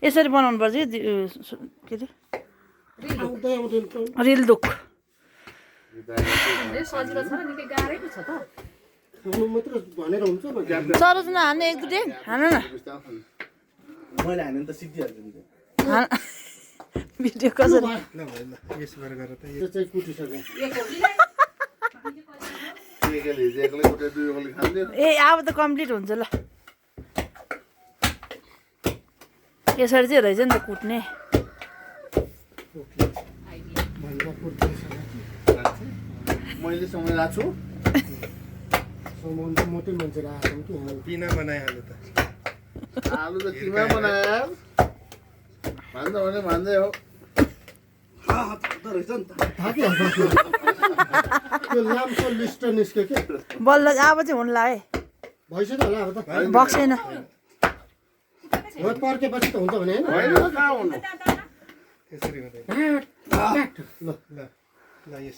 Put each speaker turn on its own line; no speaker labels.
यसरी बनाउनु पर्छ के अरे रिल्दुक सरोजना हान्ने एक दुई हान न भिडियो कसरी ए अब त कम्प्लिट हुन्छ ल यसरी चाहिँ रहेछ नि त कुट्ने
मैले समय राख्छु
मोटै मान्छे राखेको कि
पिना बनाइहाल्यो त
आलु त किमा बनायो भन्छ भने भन्दै हो
त्यो लामको लिस्ट निस्क्यो के
बल्ल अब चाहिँ हुन्ला है
भइसक्यो होला अब त
बक्सेन
हो पर्केपछि त हुन्छ भने
होइन कहाँ हुनु
त्यसरी मात्रै
ल
ल ल